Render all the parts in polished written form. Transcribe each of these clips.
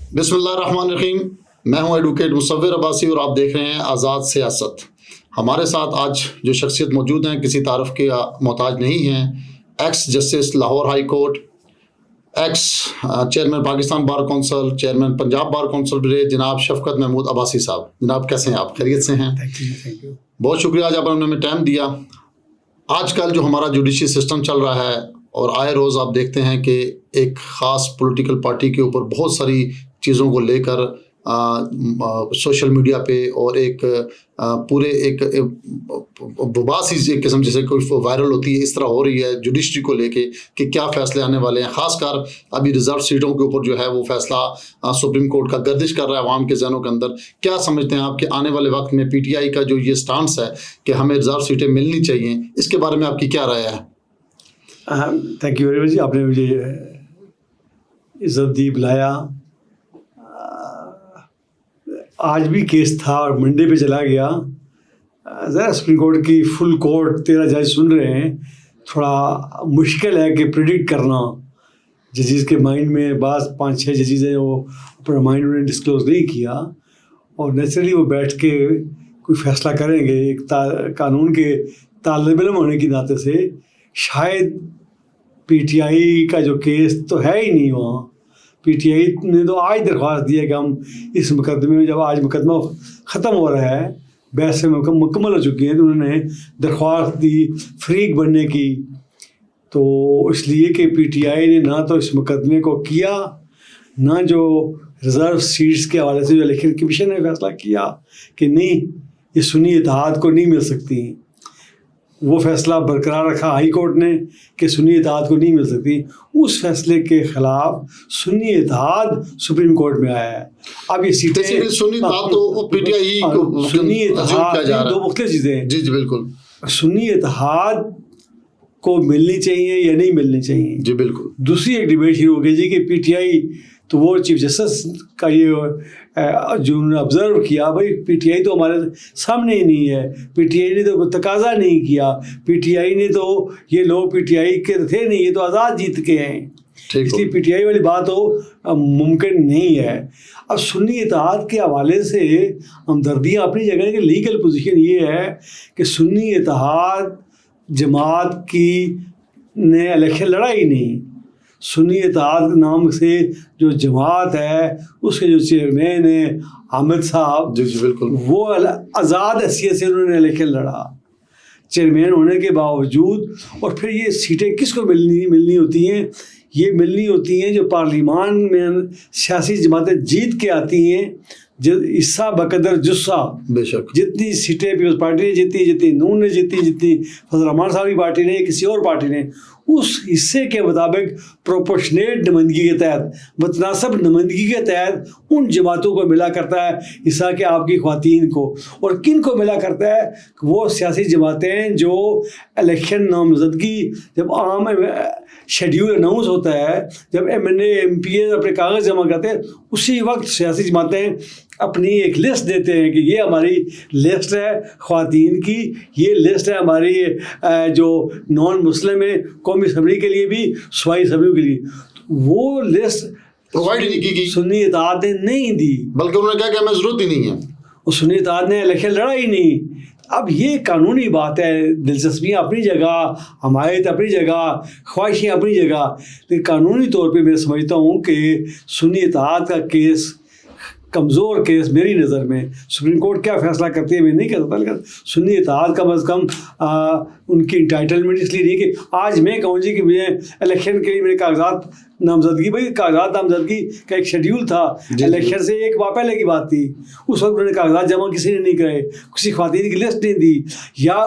بسم اللہ الرحمن الرحیم. میں ہوں ایڈوکیٹ مصور عباسی اور آپ دیکھ رہے ہیں آزاد سیاست. ہمارے ساتھ آج جو شخصیت موجود ہیں کسی تعارف کے محتاج نہیں ہیں. X justice Lahore high court, x chairman Pakistan bar council, chairman Punjab bar council رہے جناب شفقت محمود عباسی صاحب. جناب کیسے ہیں آپ؟ خیریت سے ہیں؟ بہت شکریہ آج آپ نے ہمیں ٹائم دیا. آج کل جو ہمارا جوڈیشری سسٹم چل رہا ہے اور آئے روز آپ دیکھتے ہیں کہ ایک خاص پولیٹیکل پارٹی کے اوپر بہت ساری چیزوں کو لے کر سوشل میڈیا پہ اور ایک پورے ایک وبا سی ایک قسم جیسے کوئی وائرل ہوتی ہے اس طرح ہو رہی ہے جوڈیشری کو لے کے کہ کیا فیصلے آنے والے ہیں. خاص کر ابھی ریزرو سیٹوں کے اوپر جو ہے وہ فیصلہ سپریم کورٹ کا گردش کر رہا ہے عوام کے ذہنوں کے اندر. کیا سمجھتے ہیں آپ کہ آنے والے وقت میں پی ٹی آئی کا جو یہ سٹانس ہے کہ ہمیں ریزرو سیٹیں ملنی چاہیے، اس کے بارے میں آپ کی کیا رائے ہے؟ Thank you very much. آپ نے مجھے عزت دی، بلایا. آج بھی کیس تھا اور منڈے پہ چلا گیا. ذرا سپریم کورٹ کی فل کورٹ 13 جج سن رہے ہیں. تھوڑا مشکل ہے کہ پریڈکٹ کرنا. ججز کے مائنڈ میں بعض 5-6 ججز ہیں وہ اپنا مائنڈ انہوں نے ڈسکلوز نہیں کیا اور نیچرلی وہ بیٹھ کے کوئی فیصلہ کریں گے. ایک قانون کے طالب علم ہونے کی ناطے سے شاید پی ٹی آئی کا جو کیس تو ہے ہی نہیں وہاں. پی ٹی آئی نے تو آج درخواست دی ہے کہ ہم اس مقدمے میں، جب آج مقدمہ ختم ہو رہا ہے، بحث مکمل ہو چکی ہیں، تو انہوں نے درخواست دی فریق بننے کی. تو اس لیے کہ پی ٹی آئی نے نہ تو اس مقدمے کو کیا، نہ جو ریزرو سیٹس کے حوالے سے جو الیکشن کمیشن نے فیصلہ کیا کہ نہیں یہ سنی اتحاد کو نہیں مل سکتی، وہ فیصلہ برقرار رکھا ہائی کورٹ نے کہ سنی اتحاد کو نہیں مل سکتی. اس فیصلے کے خلاف سنی اتحاد سپریم کورٹ میں آیا ہے. اب یہ سیٹیں سنی اتحاد تو پی ٹی آئی سنی اتحاد دو مختلف چیزیں ہیں. جی بالکل. سنی اتحاد کو ملنی چاہیے یا نہیں ملنی چاہیے. جی بالکل. دوسری ایک ڈبیٹ شروع ہو گئی جی کہ پی ٹی آئی تو وہ چیف جسٹس کا یہ جو انہوں نے آبزرو کیا، بھائی پی ٹی آئی تو ہمارے سامنے ہی نہیں ہے، پی ٹی آئی نے تو کوئی تقاضا نہیں کیا، پی ٹی آئی نے تو یہ لوگ پی ٹی آئی کے تھے نہیں، یہ تو آزاد جیت کے ہیں، اس لیے پی ٹی آئی والی بات تو ممکن نہیں ہے. اب سنی اتحاد کے حوالے سے ہمدردیاں اپنی جگہ ہے کہ لیگل پوزیشن یہ ہے کہ سنی اتحاد جماعت کی نے الیکشن لڑا ہی نہیں. سنی اتحاد نام سے جو جماعت ہے اس کے جو چیئرمین ہیں حامد صاحب، جی بالکل، وہ آزاد حیثیت سے انہوں نے الیکشن لڑا چیئرمین ہونے کے باوجود. اور پھر یہ سیٹیں کس کو ملنی ہوتی ہیں؟ یہ ملنی ہوتی ہیں جو پارلیمان میں سیاسی جماعتیں جیت کے آتی ہیں، حصہ بقدر جسہ. بے شک جتنی سیٹیں پیپلز پارٹی نے جیتی، جتنی نون نے جیتی، جتنی فضل الرحمان صاحب کی پارٹی نے، کسی اور پارٹی نے، اس حصے کے مطابق پروپورشنیٹ نمائندگی کے تحت، متناسب نمائندگی کے تحت ان جماعتوں کو ملا کرتا ہے حصہ کہ آپ کی خواتین کو. اور کن کو ملا کرتا ہے؟ وہ سیاسی جماعتیں جو الیکشن نامزدگی جب عام شیڈیول اناؤنس ہوتا ہے، جب M N A M P A اپنے کاغذ جمع کرتے ہیں، اسی وقت سیاسی جماعتیں اپنی ایک لسٹ دیتے ہیں کہ یہ ہماری لسٹ ہے خواتین کی، یہ لسٹ ہے ہماری جو نان مسلم ہے قومی اسمبلی کے لیے بھی، صوبائی اسمبلیوں کے لیے. وہ لسٹ پرووائڈ نہیں کی گئی، سنی اتحاد نے نہیں دی، بلکہ انہوں نے کہا کہ ہمیں ضرورت ہی نہیں ہے. اور سنی اتحاد نے الیکشن لڑا ہی نہیں. اب یہ قانونی بات ہے، دلچسپیاں اپنی جگہ، حمایت اپنی جگہ، خواہشیں اپنی جگہ، لیکن قانونی طور پہ میں سمجھتا ہوں کہ سنی اتحاد کا کیس کمزور کیس میری نظر میں. سپریم کورٹ کیا فیصلہ کرتی ہے میں نہیں کہہ سکتا، لیکن سنی اتحاد کم از کم ان کی انٹائٹلمنٹ اس لیے نہیں کہ آج میں کہوں جی کہ مجھے الیکشن کے لیے میرے کاغذات نامزدگی، بھائی کاغذات نامزدگی کا ایک شیڈیول تھا، الیکشن سے ایک ماہ پہلے کی بات تھی، اس وقت انہوں نے کاغذات جمع کسی نے نہیں کرے، کسی خواتین کی لسٹ نہیں دی، یا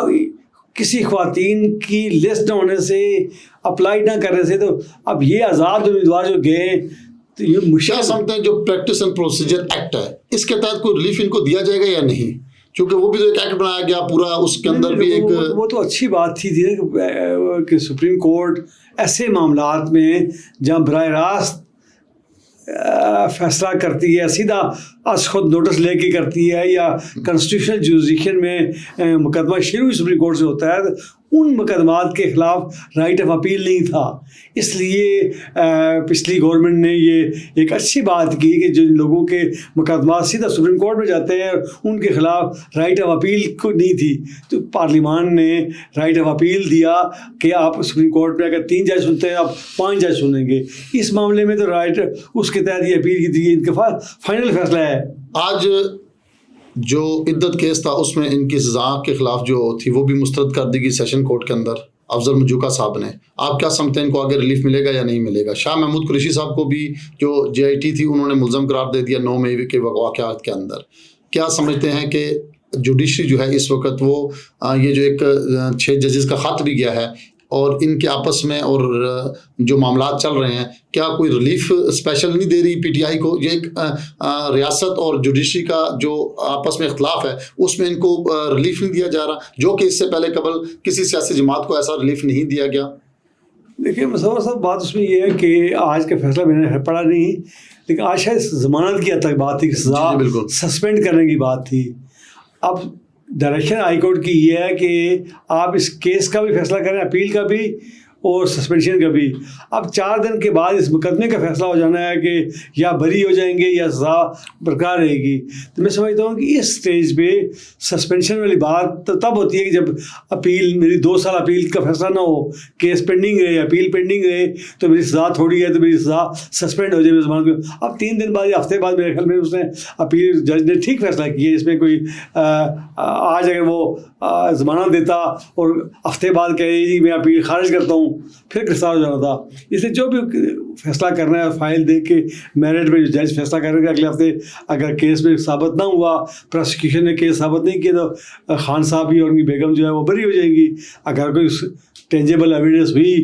کسی خواتین کی لسٹ نہ ہونے سے، اپلائی نہ کرنے سے. تو اب یہ آزاد امیدوار جو گئے تو یہ کیا سمجھتے ہیں جو پریکٹس اینڈ پروسیجر ایکٹ ہے اس کے تحت کوئی ریلیف ان کو دیا جائے گا یا نہیں؟ کیونکہ وہ بھی تو ایک ایکٹ بنایا گیا پورا، اس کے اندر بھی ایک وہ تو اچھی بات تھی کہ سپریم کورٹ ایسے معاملات میں جہاں براہ راست فیصلہ کرتی ہے، سیدھا از خود نوٹس لے کے کرتی ہے، یا کنسٹیٹیوشنل جوریسڈکشن میں مقدمہ شروع سپریم کورٹ سے ہوتا ہے، ان مقدمات کے خلاف رائٹ آف اپیل نہیں تھا. اس لیے پچھلی گورنمنٹ نے یہ ایک اچھی بات کی کہ جن لوگوں کے مقدمات سیدھا سپریم کورٹ میں جاتے ہیں ان کے خلاف رائٹ آف اپیل کو نہیں تھی, تو پارلیمان نے رائٹ آف اپیل دیا کہ آپ سپریم کورٹ میں اگر 3 جج سنتے ہیں آپ 5 جج سنیں گے. اس معاملے میں تو رائٹ اس کے تحت یہ اپیل کی تھی, ان کے پاس فائنل فیصلہ ہے. آج جو عدت کیس تھا اس میں ان کی سزا کے خلاف جو تھی وہ بھی مسترد کر دی گئی سیشن کورٹ کے اندر افضل مجوکا صاحب نے. آپ کیا سمجھتے ہیں ان کو آگے ریلیف ملے گا یا نہیں ملے گا؟ شاہ محمود قریشی صاحب کو بھی جو JIT تھی انہوں نے ملزم قرار دے دیا 9 مئی کے واقعات کے اندر. کیا سمجھتے ہیں کہ جوڈیشری جو ہے اس وقت وہ یہ جو ایک 6 ججز کا خط بھی گیا ہے اور ان کے آپس میں اور جو معاملات چل رہے ہیں, کیا کوئی ریلیف اسپیشل نہیں دے رہی PTI کو؟ یہ ایک ریاست اور جوڈیشری کا جو آپس میں اختلاف ہے اس میں ان کو ریلیف نہیں دیا جا رہا, جو کہ اس سے پہلے قبل کسی سیاسی جماعت کو ایسا ریلیف نہیں دیا گیا. دیکھیے مصور صاحب, بات اس میں یہ ہے کہ آج کا فیصلہ میں نے پڑھا نہیں, لیکن آج شاید ضمانت کی حد تک بات تھی کہ سزا سسپینڈ کرنے کی بات تھی. اب ڈائریکشن ہائی کورٹ کی یہ ہے کہ آپ اس کیس کا بھی فیصلہ کریں, اپیل کا بھی اور سسپینشن کا بھی. اب 4 دن کے بعد اس مقدمے کا فیصلہ ہو جانا ہے کہ یا بری ہو جائیں گے یا سزا برقرار رہے گی. تو میں سمجھتا ہوں کہ اس سٹیج پہ سسپینشن والی بات تب ہوتی ہے کہ جب اپیل, میری 2 سال اپیل کا فیصلہ نہ ہو, کیس پینڈنگ رہے, اپیل پینڈنگ رہے, تو میری سزا تھوڑی ہے تو میری سزا سسپینڈ ہو جائے میرے زمان کو. اب 3 دن بعد یا ہفتے بعد میرے خیال میں اس نے اپیل جج نے ٹھیک فیصلہ کیا. اس میں کوئی آج اگر وہ ضمانت دیتا اور ہفتے بعد کہے جی میں اپیل خارج کرتا ہوں, پھر گرفتار ہو جانا تھا. اس لیے جو بھی فیصلہ کرنا ہے فائل دیکھ کے میرٹ میں جج فیصلہ کرے گا. اگلے ہفتے اگر کیس میں ثابت نہ ہوا, پروسیکیوشن نے کیس ثابت نہیں کیا, تو خان صاحب بھی اور ان کی بیگم جو ہے وہ بری ہو جائیں گی. اگر کوئی ٹینجیبل ایویڈنس ہوئی,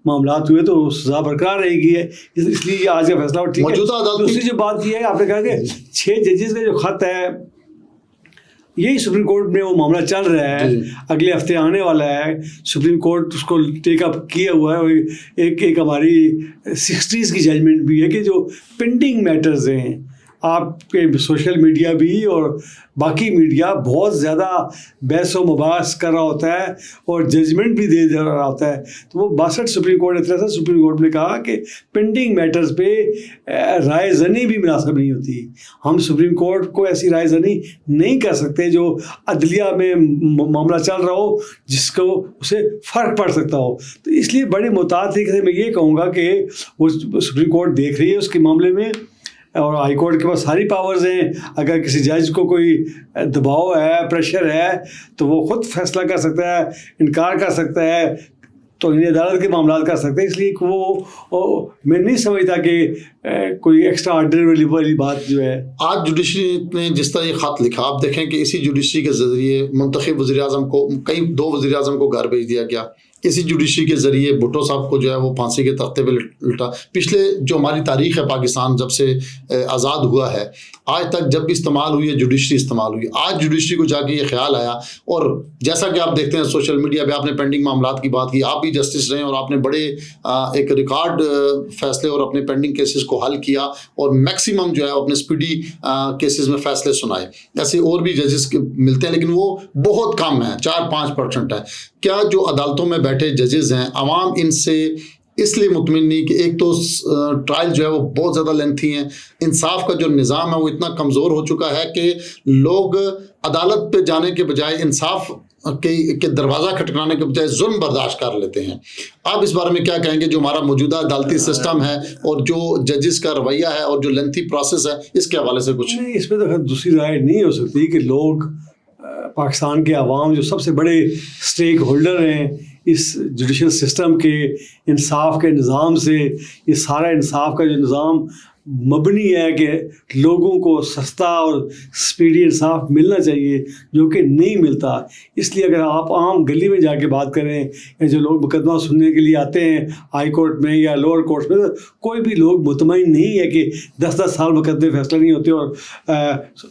معاملات ہوئے, تو سزا برقرار رہے گی. اس لیے آج کا فیصلہ ٹھیک ہے. دوسری جو بات یہ ہے, آپ نے کہا کہ 6 ججز کا جو خط ہے, یہی سپریم کورٹ میں وہ معاملہ چل رہا ہے, اگلے ہفتے آنے والا ہے. سپریم کورٹ اس کو ٹیک اپ کیا ہوا ہے. ایک ہماری 60s کی ججمنٹ بھی ہے کہ جو پینڈنگ میٹرز ہیں, آپ کے سوشل میڈیا بھی اور باقی میڈیا بہت زیادہ بحث و مباحث کر رہا ہوتا ہے اور ججمنٹ بھی دے رہا ہوتا ہے. تو وہ 62 سپریم کورٹ اعتراض سے سپریم کورٹ نے کہا کہ پینڈنگ میٹرز پہ رائے زنی بھی مناسب نہیں ہوتی. ہم سپریم کورٹ کو ایسی رائے زنی نہیں کر سکتے جو عدلیہ میں معاملہ چل رہا ہو جس کو اسے فرق پڑ سکتا ہو. تو اس لیے بڑے محتاط طریقے سے میں یہ کہوں گا کہ وہ سپریم کورٹ دیکھ رہی ہے اس کے معاملے میں, اور ہائی کورٹ کے پاس ساری پاورز ہیں. اگر کسی جج کو کوئی دباؤ ہے, پریشر ہے, تو وہ خود فیصلہ کر سکتا ہے, انکار کر سکتا ہے, تو انہیں عدالت کے معاملات کر سکتے ہیں. اس لیے وہ میں نہیں سمجھتا کہ کوئی ایکسٹرا آرڈنری والی بات جو ہے. آج جوڈیشری نے جس طرح یہ خط لکھا, آپ دیکھیں کہ اسی جوڈیشری کے ذریعے منتخب وزیر اعظم کو, کئی 2 وزیر اعظم کو گھر بھیج دیا گیا. اسی جوڈیشری کے ذریعے بھٹو صاحب کو جو ہے وہ پھانسی کے تختے پہ لٹا. پچھلے جو ہماری تاریخ ہے پاکستان جب سے آزاد ہوا ہے آج تک جب بھی استعمال ہوئی ہے جوڈیشری استعمال ہوئی. آج جوڈیشری کو جا کے یہ خیال آیا, اور جیسا کہ آپ دیکھتے ہیں سوشل میڈیا پہ, آپ نے پینڈنگ معاملات کی بات کی, آپ بھی جسٹس رہے اور آپ نے بڑے ایک ریکارڈ فیصلے اور اپنے پینڈنگ کیسز کو حل کیا, اور میکسیمم جو ہے اپنے اسپیڈی کیسز میں فیصلے سنائے. ایسے اور بھی ججز ملتے ہیں لیکن وہ بہت کم ہیں, 4-5% ہے. کیا جو عدالتوں میں بیٹھے ججز ہیں, عوام ان سے اس لیے مطمئن نہیں کہ ایک تو ٹرائل جو ہے وہ بہت زیادہ لینتھی ہیں, انصاف کا جو نظام ہے وہ اتنا کمزور ہو چکا ہے کہ لوگ عدالت پہ جانے کے بجائے انصاف کے دروازہ کھٹکانے کے بجائے ظلم برداشت کر لیتے ہیں. آپ اس بارے میں کیا کہیں گے, جو ہمارا موجودہ عدالتی سسٹم ہے اور جو ججز کا رویہ ہے اور جو لینتھی پروسیس ہے, اس کے حوالے سے کچھ؟ نہیں, اس پہ تو دوسری رائے نہیں ہو سکتی کہ لوگ, پاکستان کے عوام جو سب سے بڑے اسٹیک ہولڈر ہیں اس جوڈیشل سسٹم کے, انصاف کے نظام سے, یہ سارا انصاف کا جو نظام مبنی ہے کہ لوگوں کو سستا اور اسپیڈی انصاف ملنا چاہیے, جو کہ نہیں ملتا. اس لیے اگر آپ عام گلی میں جا کے بات کریں, یا جو لوگ مقدمہ سننے کے لیے آتے ہیں ہائی کورٹ میں یا لوور کورٹ میں, تو کوئی بھی لوگ مطمئن نہیں ہے کہ 10 سال مقدمے فیصلہ نہیں ہوتے, اور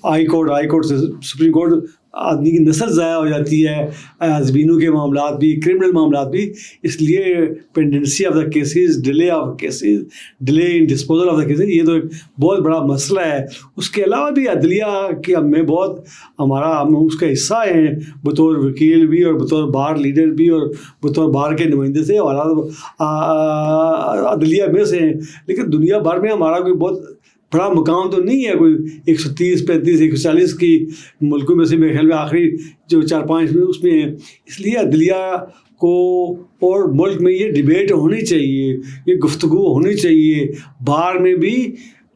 ہائی کورٹ سے سپریم کورٹ آدمی کی نسل ضائع ہو جاتی ہے، زمینوں کے معاملات بھی، کرمنل معاملات بھی. اس لیے pendency of the cases, delay of cases, delay in disposal of the cases, یہ تو ایک بہت بڑا مسئلہ ہے. اس کے علاوہ بھی عدلیہ کی ہم اس کا حصہ ہیں بطور وکیل بھی اور بطور بار لیڈر بھی اور بطور بار کے نمائندے سے، عدلیہ میں سے ہیں. لیکن دنیا بھر میں ہمارا کوئی بہت بڑا مقام تو نہیں ہے، کوئی 130 35 140 کی ملکوں میں سے میرے خیال میں آخری جو 4-5 میں اس میں ہیں. اس لیے عدلیہ کو اور ملک میں یہ ڈیبیٹ ہونی چاہیے، یہ گفتگو ہونی چاہیے، بار میں بھی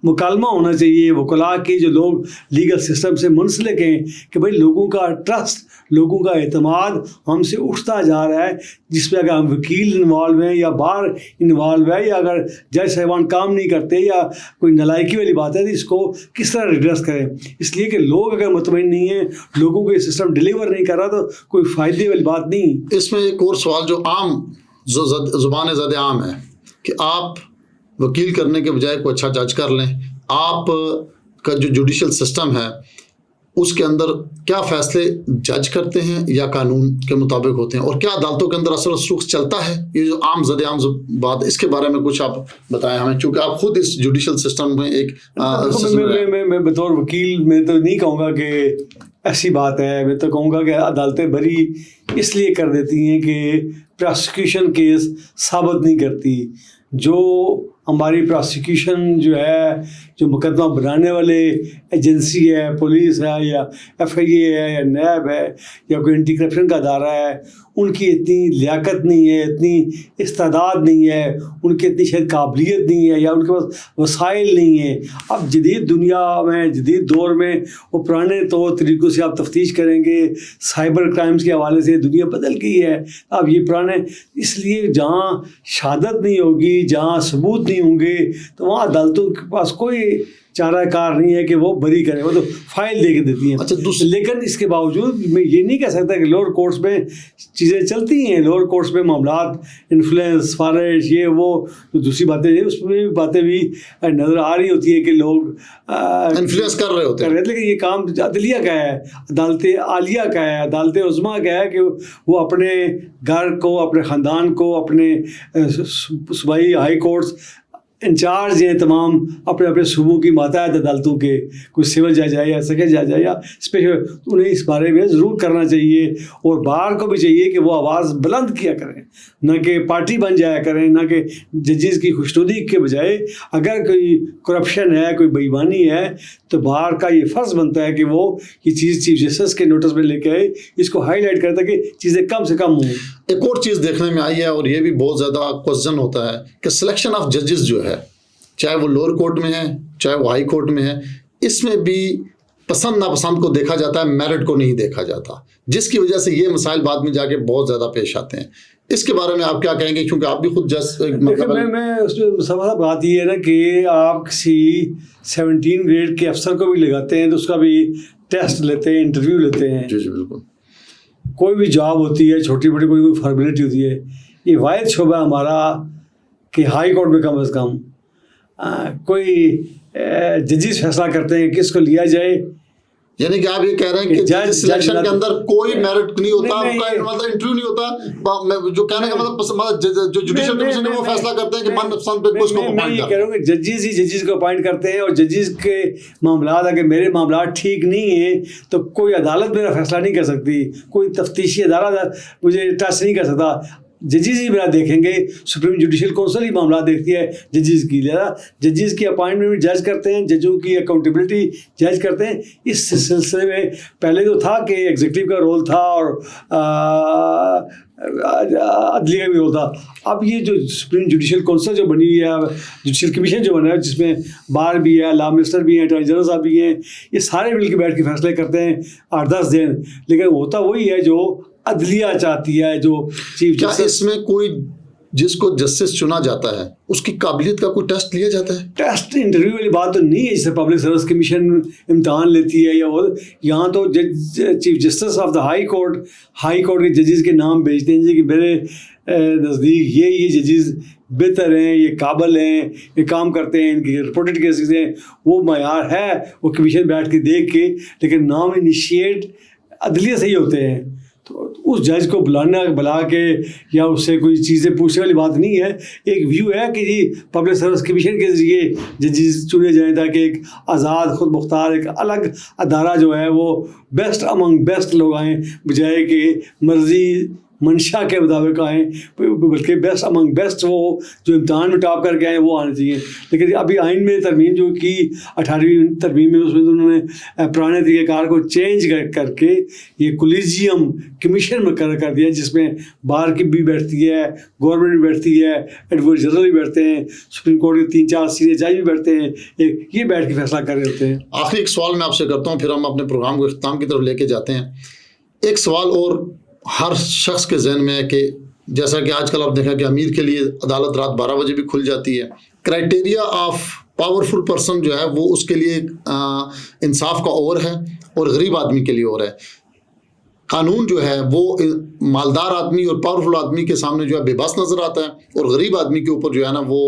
مکالمہ ہونا چاہیے. وکلاء کے جو لوگ لیگل سسٹم سے منسلک ہیں کہ بھائی لوگوں کا ٹرسٹ، لوگوں کا اعتماد ہم سے اٹھتا جا رہا ہے، جس پہ اگر ہم وکیل انوالو ہیں یا بار انوالو ہے یا اگر جج صاحبان کام نہیں کرتے یا کوئی نالائکی والی بات ہے تو اس کو کس طرح ریڈریس کریں. اس لیے کہ لوگ اگر مطمئن نہیں ہیں، لوگوں کو یہ سسٹم ڈیلیور نہیں کر رہا تو کوئی فائدے والی بات نہیں. اس میں ایک اور سوال جو عام زبان زد عام ہے کہ آپ وکیل کرنے کے بجائے کوئی اچھا جج کر لیں. آپ کا جو جوڈیشل سسٹم ہے اس کے اندر کیا فیصلے جج کرتے ہیں یا قانون کے مطابق ہوتے ہیں، اور کیا عدالتوں کے اندر اثر و رسوخ چلتا ہے؟ یہ جو عام زد عام بات، اس کے بارے میں کچھ آپ بتائیں ہمیں، چونکہ آپ خود اس جوڈیشل سسٹم میں ایک میں بطور وکیل میں تو نہیں کہوں گا کہ ایسی بات ہے. میں تو کہوں گا کہ عدالتیں بری اس لیے کر دیتی ہیں کہ پراسیکیوشن کیس ثابت نہیں کرتی. جو ہماری پراسیکیوشن جو ہے، جو مقدمہ بنانے والے ایجنسی ہے، پولیس ہے یا ایف آئی اے ہے یا نیب ہے یا کوئی اینٹی کرپشن کا ادارہ ہے، ان کی اتنی لیاقت نہیں ہے، اتنی استعداد نہیں ہے، ان کی اتنی شاید قابلیت نہیں ہے یا ان کے پاس وسائل نہیں ہیں. اب جدید دنیا میں، جدید دور میں وہ پرانے طور طریقوں سے آپ تفتیش کریں گے. سائبر کرائمز کے حوالے سے دنیا بدل گئی ہے. اب یہ پرانے، اس لیے جہاں شہادت نہیں ہوگی، جہاں ثبوت نہیں ہوں گے تو وہاں عدالتوں کے پاس کوئی چارہ کار نہیں ہے کہ وہ بری کریں، وہ تو فائل دے کے دیتی ہیں. لیکن اس کے باوجود میں یہ نہیں کہہ سکتا کہ لوور کورٹس میں چیزیں چلتی ہیں. لوور کورٹس میں معاملات، انفلوئنس، سفارش، یہ وہ جو دوسری باتیں ہیں، اس میں بھی باتیں بھی نظر آ رہی ہوتی ہیں کہ لوگ انفلوئنس کر رہے ہوتے ہیں. لیکن یہ کام عدلیہ کا ہے، عدالت عالیہ کا ہے، عدالت عظمیٰ کا ہے کہ وہ اپنے گھر کو، اپنے خاندان کو، اپنے صوبائی ہائی کورٹس انچارج ہیں تمام اپنے اپنے صوبوں کی ماتحت عدالتوں کے، کوئی سول جج ہے یا سیکنڈ جج ہے یا اسپیشل، انہیں اس بارے میں ضرور کرنا چاہیے. اور بار کو بھی چاہیے کہ وہ آواز بلند کیا کریں، نہ کہ پارٹی بن جایا کریں، نہ کہ ججز کی خوشنودی کے بجائے اگر کوئی کرپشن ہے، کوئی بے ایمانی ہے تو بار کا یہ فرض بنتا ہے کہ وہ یہ چیز چیف جسٹس کے نوٹس میں لے کے آئے، اس کو ہائی لائٹ کرتا کہ چیزیں کم سے کم ہوں. ایک اور چیز دیکھنے میں آئی ہے اور یہ بھی بہت زیادہ کوسچن ہوتا ہے کہ سلیکشن آف ججز جو ہے، چاہے وہ لوور کورٹ میں ہے چاہے وہ ہائی کورٹ میں ہے، اس میں بھی پسند ناپسند کو دیکھا جاتا ہے، میرٹ کو نہیں دیکھا جاتا، جس کی وجہ سے یہ مسائل بعد میں جا کے بہت زیادہ پیش آتے ہیں. اس کے بارے میں آپ کیا کہیں گے، کیونکہ آپ بھی خود جج؟ میں اس میں سب بات یہ ہے نا کہ آپ کسی 17 گریڈ کے افسر کو بھی لگاتے ہیں تو اس کا بھی ٹیسٹ لیتے ہیں، انٹرویو لیتے ہیں. جی بالکل. کوئی بھی جاب ہوتی ہے، چھوٹی بڑی کوئی فارمیلٹی ہوتی ہے. یہ واحد شعبہ ہمارا کہ ہائی کورٹ میں کم از کم کوئی ججز فیصلہ کرتے ہیں کس کو لیا جائے. یعنی کہ آپ یہ کہہ رہے ہیں کہ جج سلیکشن کے اندر کوئی میرٹ نہیں ہوتا، مطلب انٹرویو نہیں ہوتا، جو کہنے کا مطلب جو جوڈیشل کمیشن ہے وہ فیصلہ کرتے ہیں کہ من پسند پہ کس کو اپوائنٹ کرتے ہیں. میں یہ کہہ رہا ہوں کہ ججز ہی ججز کو اپوائنٹ کرتے ہیں، اور ججز کے معاملات اگر میرے معاملات ٹھیک نہیں ہیں تو کوئی عدالت میرا فیصلہ نہیں کر سکتی، کوئی تفتیشی ادارہ مجھے ٹچ نہیں کر سکتا. ججز ہی میرا دیکھیں گے، سپریم جوڈیشل کونسل ہی معاملات دیکھتی ہے ججز کی. لہٰذا ججز کی اپوائنٹمنٹ جج کرتے ہیں، ججوں کی اکاؤنٹیبلٹی جج کرتے ہیں. اس سلسلے میں پہلے تو تھا کہ ایگزیکٹو کا رول تھا اور عدلیہ کا بھی رول تھا. اب یہ جو سپریم جوڈیشل کونسل جو بنی ہے، جوڈیشل کمیشن جو بنا ہے، جس میں بار بھی ہے، لا منسٹر بھی ہیں، اٹارنی جنرل صاحب بھی ہیں، یہ سارے مل کے بیٹھ کے فیصلے کرتے ہیں 8-10 دن. لیکن ہوتا وہی ہے جو عدلیہ چاہتی ہے، جو چیف جسٹس. جسٹس. اس میں کوئی جس کو جسٹس چنا جاتا ہے اس کی قابلیت کا کوئی ٹیسٹ لیا جاتا ہے؟ ٹیسٹ انٹرویو والی بات تو نہیں ہے جسے پبلک سروس کمیشن امتحان لیتی ہے یا وہ. یہاں تو chief justice of the high court کے ججز کے نام بھیجتے ہیں جی کہ میرے نزدیک یہ ججز بہتر ہیں، یہ قابل ہیں، یہ کام کرتے ہیں، ان کی رپورٹڈ کیسز ہیں. وہ معیار ہے، وہ کمیشن بیٹھ کے دیکھ کے، لیکن نام انیشیٹ عدلیہ سے ہی ہوتے ہیں. تو اس جج کو بلا کے یا اس سے کوئی چیزیں پوچھنے والی بات نہیں ہے. ایک ویو ہے کہ جی پبلک سروس کمیشن کے ذریعے ججز چنے جائیں تاکہ ایک آزاد خود مختار ایک الگ ادارہ جو ہے وہ بیسٹ امنگ بیسٹ لوگ آئیں, بجائے کہ مرضی منشا کے مطابق آئیں, بلکہ بیسٹ امنگ بیسٹ وہ جو امتحان میں ٹاپ کر کے آئیں وہ آنے چاہیے. لیکن ابھی آئین میں ترمیم جو کی 18ویں ترمیم میں, اس میں انہوں نے پرانے طریقہ کار کو چینج کر کے یہ کولیجیم کمیشن میں کر دیا, جس میں بار کی بھی بیٹھتی ہے, گورنمنٹ بھی بیٹھتی ہے, ایڈوکیٹ جنرل بھی بیٹھتے ہیں, سپریم کورٹ کے 3-4 سینئر جج بھی بیٹھتے ہیں, یہ بیٹھ کے فیصلہ کر رہے ہوتے ہیں. آخری ایک سوال میں آپ سے کرتا ہوں, پھر ہم اپنے پروگرام کو اختتام کی طرف لے کے جاتے ہیں. ایک سوال اور ہر شخص کے ذہن میں ہے کہ جیسا کہ آج کل آپ دیکھا کہ امیر کے لیے عدالت رات 12 بجے بھی کھل جاتی ہے. کرائٹیریا آف پاورفل پرسن جو ہے وہ اس کے لیے انصاف کا اور ہے اور غریب آدمی کے لیے اور ہے. قانون جو ہے وہ مالدار آدمی اور پاورفل آدمی کے سامنے جو ہے بے بس نظر آتا ہے, اور غریب آدمی کے اوپر جو ہے نا وہ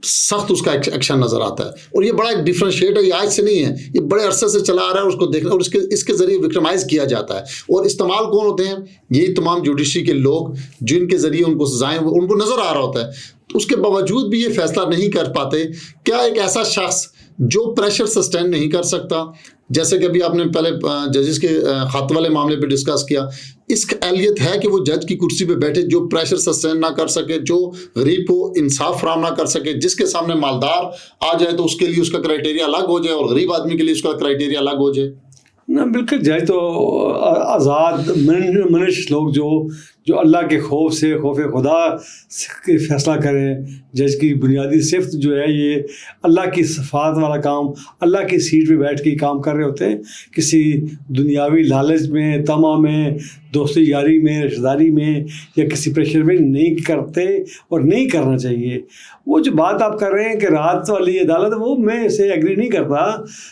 سخت اس کا ایکشن نظر آتا ہے. اور یہ بڑا ایک ڈفرینشیٹ ہے, یہ آج سے نہیں ہے, یہ بڑے عرصے سے چلا آ رہا ہے. اس کو دیکھنا اور اس کے ذریعے وکٹمائز کیا جاتا ہے. اور استعمال کون ہوتے ہیں؟ یہی تمام جوڈیشری کے لوگ جن کے ذریعے ان کو سزائیں ان کو نظر آ رہا ہوتا ہے. اس کے باوجود بھی یہ فیصلہ نہیں کر پاتے. کیا ایک ایسا شخص جو پریشر سسٹین نہیں کر سکتا, جیسے کہ ابھی آپ نے پہلے ججز کے خط والے معاملے پہ ڈسکس کیا, اس کی اہلیت ہے کہ وہ جج کی کرسی پہ بیٹھے جو پریشر سسٹین نہ کر سکے, جو غریب کو انصاف فراہم نہ کر سکے, جس کے سامنے مالدار آ جائے تو اس کے لیے اس کا کرائٹیریا الگ ہو جائے اور غریب آدمی کے لیے اس کا کرائٹیریا الگ ہو جائے؟ نا بالکل جج تو آزاد منش لوگ جو اللہ کے خوف سے خوف خدا کے فیصلہ کریں. جج کی بنیادی صفت جو ہے یہ اللہ کی صفات والا کام, اللہ کی سیٹ پہ بیٹھ کے کام کر رہے ہوتے ہیں. کسی دنیاوی لالچ میں, طمع میں, دوستی یاری میں, رشتہ داری میں یا کسی پریشر میں نہیں کرتے اور نہیں کرنا چاہیے. وہ جو بات آپ کر رہے ہیں کہ رات والی عدالت, وہ میں اسے ایگری نہیں کرتا.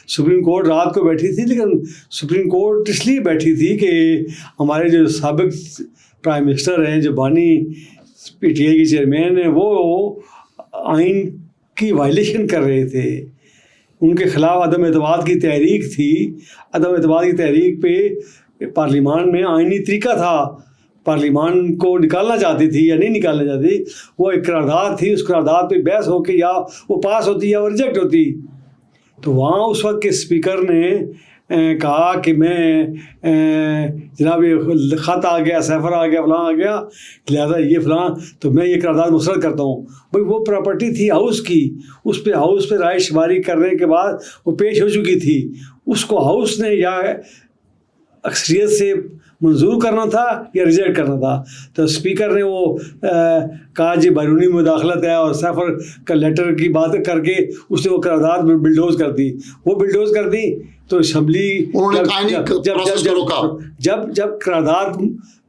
سپریم کورٹ رات کو بیٹھی تھی, لیکن سپریم کورٹ اس لیے بیٹھی تھی کہ ہمارے جو سابق پرائم منسٹر ہیں, جو بانی پی ٹی آئی کے چیئرمین ہیں, وہ آئین کی وائلیشن کر رہے تھے. ان کے خلاف عدم اعتماد کی تحریک تھی. عدم اعتماد کی تحریک پہ پارلیمان میں آئینی طریقہ تھا, پارلیمان کو نکالنا چاہتی تھی یا نہیں نکالنا چاہتی. وہ ایک قرارداد تھی, اس قرارداد پہ بحث ہو کے یا وہ پاس ہوتی یا وہ ریجیکٹ ہوتی. تو وہاں اس وقت کے اسپیکر نے کہا کہ میں جناب یہ خط آ گیا, سیفر آ گیا, فلاں آ گیا, لہٰذا یہ فلاں, تو میں یہ قرارداد مسترد کرتا ہوں. بھائی وہ پراپرٹی تھی ہاؤس کی, اس پہ ہاؤس پہ رائے شماری کرنے کے بعد وہ پیش ہو چکی تھی. اس کو ہاؤس نے یا اکثریت سے منظور کرنا تھا یا ریجیکٹ کرنا تھا. تو اسپیکر نے وہ کہا جی بیرونی مداخلت ہے, اور سیفر کا لیٹر کی بات کر کے اس نے وہ قرارداد بلڈوز کر دی. وہ بلڈوز کر دی تو اسمبلی جب قرارداد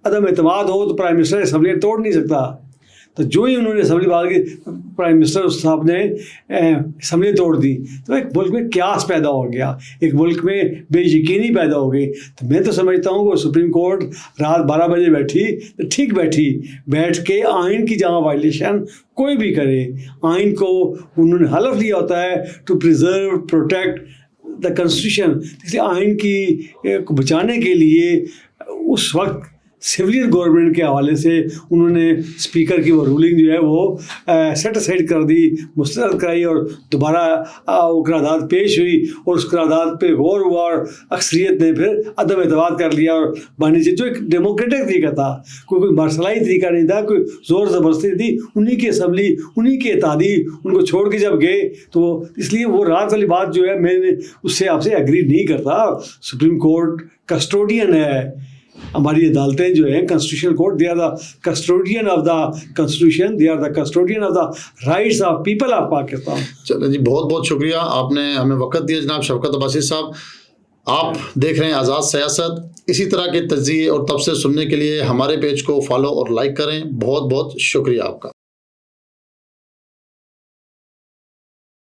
عدم اعتماد ہو تو پرائم منسٹر اسمبلی توڑ نہیں سکتا. تو جو ہی انہوں نے اسمبلی بات کی, پرائم منسٹر صاحب نے اسمبلی توڑ دی. تو ایک ملک میں کیاس پیدا ہو گیا, ایک ملک میں بے یقینی پیدا ہو گئی. تو میں تو سمجھتا ہوں کہ سپریم کورٹ رات 12 بجے بیٹھی تو ٹھیک بیٹھی, بیٹھ کے آئین کی جہاں وائلیشن کوئی بھی کرے, آئین کو انہوں نے حلف لیا ہوتا ہے to preserve protect the constitution. اس لیے آئین کی بچانے کے لیے اس وقت سویلین گورنمنٹ کے حوالے سے انہوں نے اسپیکر کی وہ رولنگ جو ہے وہ سیٹ اسائڈ کر دی, مسترد کرائی, اور دوبارہ وہ قرارداد پیش ہوئی, اور اس قرارداد پہ غور ہوا اور اکثریت نے پھر عدم اعتماد کر لیا. اور بانی جو ایک ڈیموکریٹک طریقہ تھا, کوئی مارشلائی طریقہ نہیں تھا, کوئی زور زبردستی تھی. انہیں کی اسمبلی, انہیں کی اتحادی, ان کو چھوڑ کے جب گئے تو اس لیے وہ رات والی بات جو ہے میں نے اس سے آپ سے ایگری نہیں کرتا. سپریم کورٹ کسٹوڈین ہے, ہماری عدالتیں جو ہیں constitution court, they are the custodian of the constitution, they are the custodian of the rights of people of Pakistan. چلیں جی, بہت بہت شکریہ, آپ نے ہمیں وقت دیا جناب شفقت عباسی صاحب. آپ دیکھ رہے ہیں آزاد سیاست. اسی طرح کے تجزیے اور تبصرے سننے کے لیے ہمارے پیج کو فالو اور لائک کریں. بہت بہت شکریہ آپ کا.